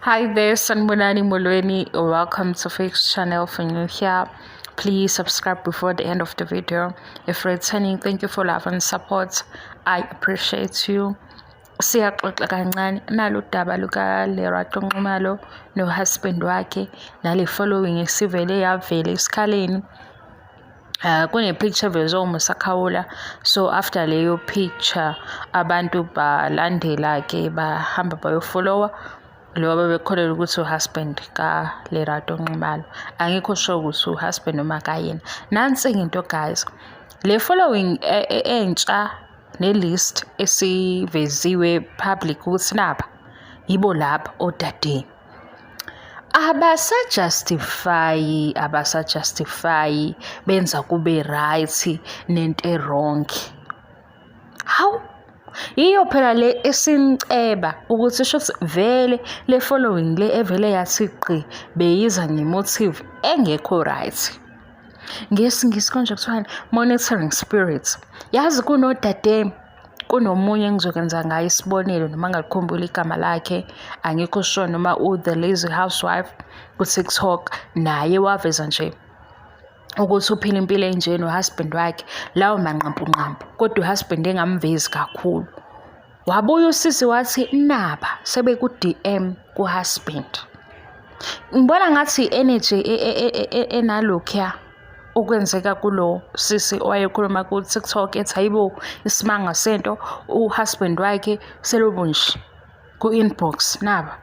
Hi there, Sanbonani Molweni. Welcome to Fix channel. For new here, please subscribe before the end of the video. If returning, thank you for love and support. I appreciate you. Siyaxoxa kancane nalo daba luka Lerato Nxumalo no husband wakhe nale following isivele yavela esikhaleni. Kune picture vezwe uMusakhawula, so after leyo picture abantu balandela ke bahamba bayofollowa lo bebekholela ukuthi uhusband ka Lerato Nxumalo. Angikho sure ukuthi uhusband noma kayena. Nansi into guys, le following entsha ne-list esiveziwe public ukuthi naba yibo laba odadeni abasajustify benza kube right nento wrong. How iyo phela le esinceba ukuthi sho vele le following le evele yathi qi beyiza ngemotive engekho right. Ngesingisi konje kuthiwa monitoring spirits. Yazi kunodade kunomunye engizokwenza ngayo isibonelo noma ngalikhumbula igama lakhe, angikho sure noma the lazy housewife ku TikTok, naye waveza nje ukuthi uphila impilo enje nohusband wakhe lawo manqampunqampu, kodwa uhusband engamvezi kakhulu. Wabuya usisi wathi naba sebeku DM kuhusband. Ngibona ngathi energy enalokho okwenzeka kulo sisi owayekhuluma ku TikTok ethi hayibo isimanga sento uhusband wakhe selobunje ku inbox naba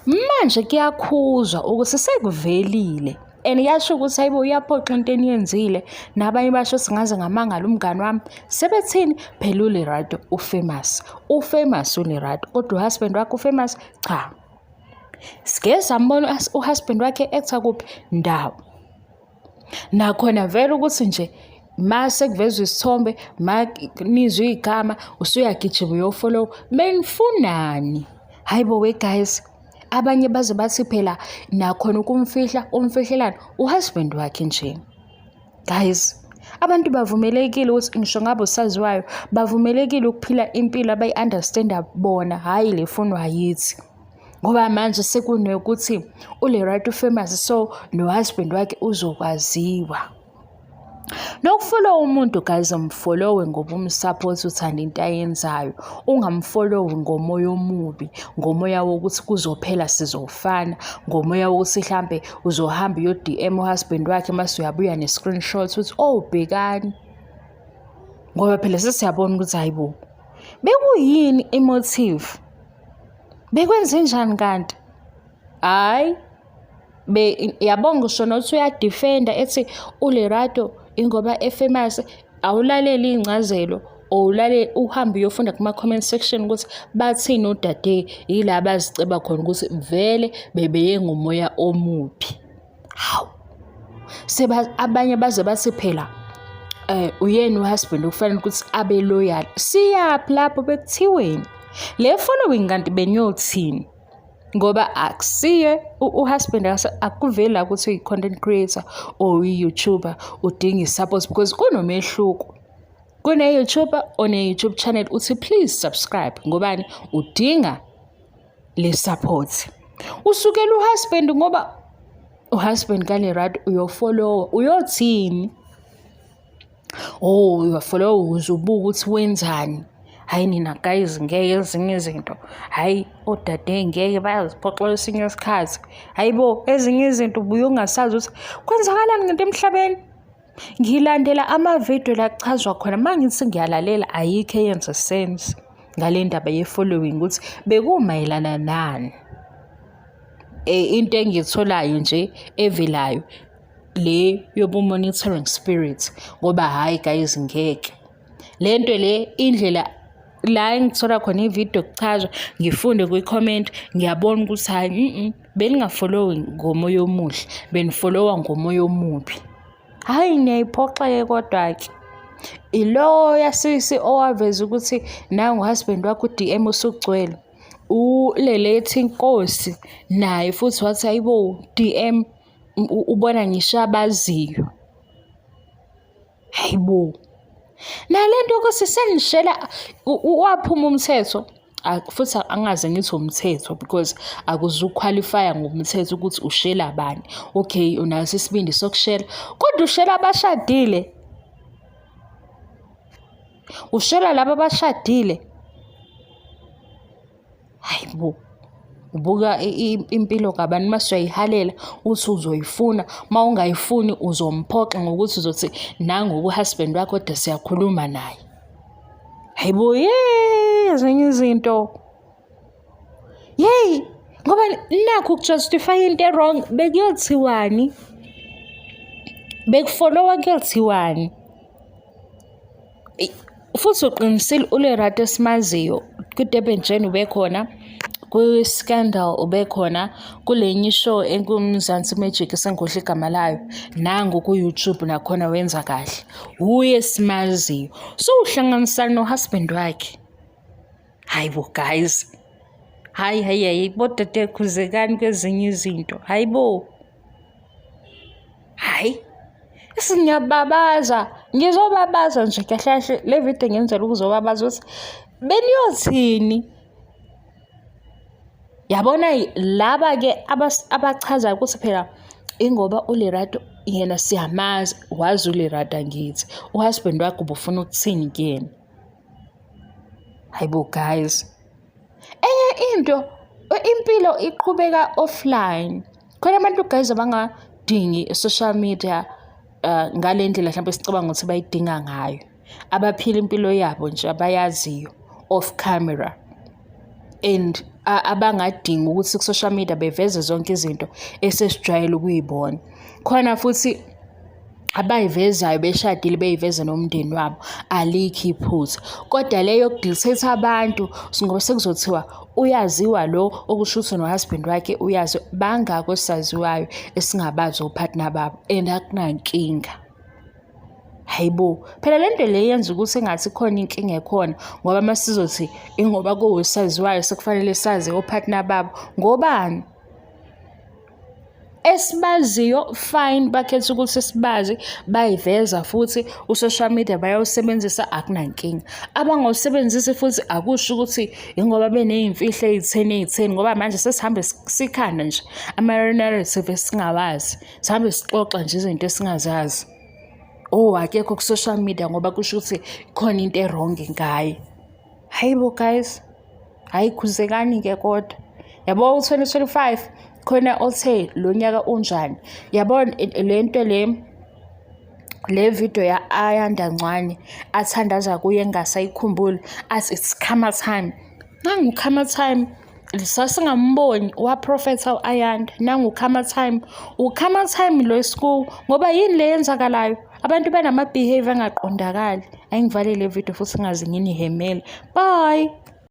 manje kuyakhuzwa ukuthi sekuvelile and yasho ukuthi hayibo uyaphoxa into eniyenzile, nabanye basho singaze ngamangala umngani wami sebethini phela uLerato ufamous uLerato, kodwa uhusband wakhe ufamous cha. Sike sambona uhusband wakhe etha kuphi ndawo nakhona vele ukuthi nje mase kuvezwe isithombe nizwe igama usuyagijima uyofollow benifunani. Hayibo we guys, abanye baze bathi phela nakhona umfihlelana uhusband wakhe nje. Guys, abantu bavumelekile ukuthi ngisho ngabe usaziwayo bavumelekile ukuphila impilo abayi-understanda bona, hayi le funwa yithi. Ngoba manje sekunokuthi uLerato famous, so nohusband wakhe uzokwaziwa. Nokufollow umuntu guys, umfollowe ngoba umsupport, uthanda into ayenzayo. Ungamfollowi ngomoya omubi, ngomoya wokuthi kuzophela sizofana, ngomoya wokuthi mhlambe uzohamba uyo DM uhusband wakhe mase uyabuya ne-screenshot uthi oh bhekani. Ngoba phela sesiyabona ukuthi hayibo bekuyini emotive, bekwenze njani kanti? Hayi yabonga ngisho nokuthi uyadefenda ethi uLerato ingoba efamous, awulaleli incazelo owulale uhambe uyofunda kuma comment section ukuthi bathini udade yila baziceba khona ukuthi vele bebeye ngomoya omubi. Hawu abanye baze bathi phela uyena uhusband ufanele ukuthi abe loyal. Siyaphi lapho bekuthiweni le following kanti beniyothini? Ngoba akusiye uhusband akuvela ukuthi uyi-content creator or uyi-YouTuber udinga i-support, because kunomehluko. Kune-YouTuber one-YouTube channel uthi please subscribe ngobani udinga le support. Usukela uhusband ngoba uhusband kaLerato uyofollowa uyothini? Oh uyofollowa uzubuka ukuthi wenzani. Hayi nina guys ngeke ezinye izinto, hayi odade ngeke bayaziphoxela esinye isikhathi. Hayibo ezinye izinto ubuye ungasazi ukuthi kwenzakalani ngento emhlabeni. Ngilandela ama-video la kuchazwa khona, mangithi ngiyalalela ayikho eyenza sense ngale ndaba ye-following ukuthi bekumayelana nani. Into engitholayo nje evelayo le yobu-monitoring spirit, ngoba hayi guys ngeke lento le indlela la engithola khona ivideo kuchazwa ngifunde kwi-comment ngiyabona ukuthi hayi beningafollowi ngomoya omuhle, benifollowa ngomoya omubi. Hayi niyayiphoxa-ke kodwa-ke ilo yasisi owaveza ukuthi nangu uhusband wakho u-DM usugcwele ulelethi inkosi naye futhi wathi hayibo DM ubona ngisho abaziyo. Hayibo nalento ukuthi senishela waphuma umthetho futhi angaze ngithi umthetho because akuzuqualifya ngomthetho ukuthi ushela bani. Okay, unaso isibindi sokushela, kodwa ushela abashadile. Ushela laba abashadile. Hayibo. Ubuka impilo kabani mase uyayihalela uthi uzoyifuna, ungayifuni uzomphoxa ngokuthi uzothi nangu ku-husband wakho kodwa siyakhuluma naye. Hayibo, ezinye izinto. Ngoba nakho ukujustify into wrong bekuyothiwani? Bekufollowa kuyothiwani? Futhi uqinisile uLerato esimaziyo ku-Durban Journey ubekhona, ku-Scandal ubekhona, kulenye show enkuMzansi Magic esengikhohlwe igama layo, nangu ku-YouTube nakhona wenza kahle. Uye esimaziyo. So uhlanganisana no-husband wakhe. Hayibo guys. Hayi bodade khuzekani kwezinye izinto. Hayibo. Hayi. Ngiyababaza. Ngizobabaza nje kahle le video ngenzela ukuzobabaza ukuthi beniyothini. Yabona laba ke abachaza ukuthi phela ingoba uLerato yena siyamazi, wazi uLerato ngithi uhusband wakhe ubufuna ukuthini kuyena. Hayibo guys. Enye into impilo iqhubeka offline. Khona abantu guys abangadingi social media ngale ndlela mhlawumbe sicabanga ukuthi bayidinga ngayo. Abaphila impilo yabo nje abayaziyo off camera. And abangadingi ukuthi ku-social media beveze zonke izinto esesijwayele ukuyibona. Khona futhi abayivezayo beshadile beyiveze nomndeni wabo, alikho iphutha. Kodwa leyo yokudelete abantu ngoba sekuzothiwa uyaziwa lo, okusho ukuthi no-husband wakhe uyazi. Bangako esaziwayo esingabazi opartner babo and akunankinga. Hayibo, phela le nto le yenza ukuthi engathi khona inkinga ekhona ngoba masizothi ingoba kuwusaziwayo sekufanele sazi opartner babo. Ngobani? Esibaziyo fine, bakhetha ukuthi sibazi, bayiveza futhi u-social media bayawusebenzisa, akunankinga. Abangawusebenzisi futhi akusho ukuthi ingoba beneyimfihlo ey'theni ngoba manje sesihambe sikhanda nje ama-narrative esingawazi, sihambe sixoxa nje izinto esingazazi. Akekho ku-social media ngoba kusho ukuthi khona into wrong ngaye. Hayibo guys. Hayi khuzekani-ke kodwa. Yabo u-2025 khona othe lo nyaka unjani. Yabona le nto le video ya-Ayanda Ncwane athandaza kuye engasayikhumbuli athi it's Khama time. Nangu Khama time. Sasingamboni waprofetha u-Ayanda. Nangu Khama time. UKhama time lo school ngoba yini le yenzakalayo? Abantu banama-behavior angaqondakali. Ayingivalele le video futhi ngaze nginihemele. Bye.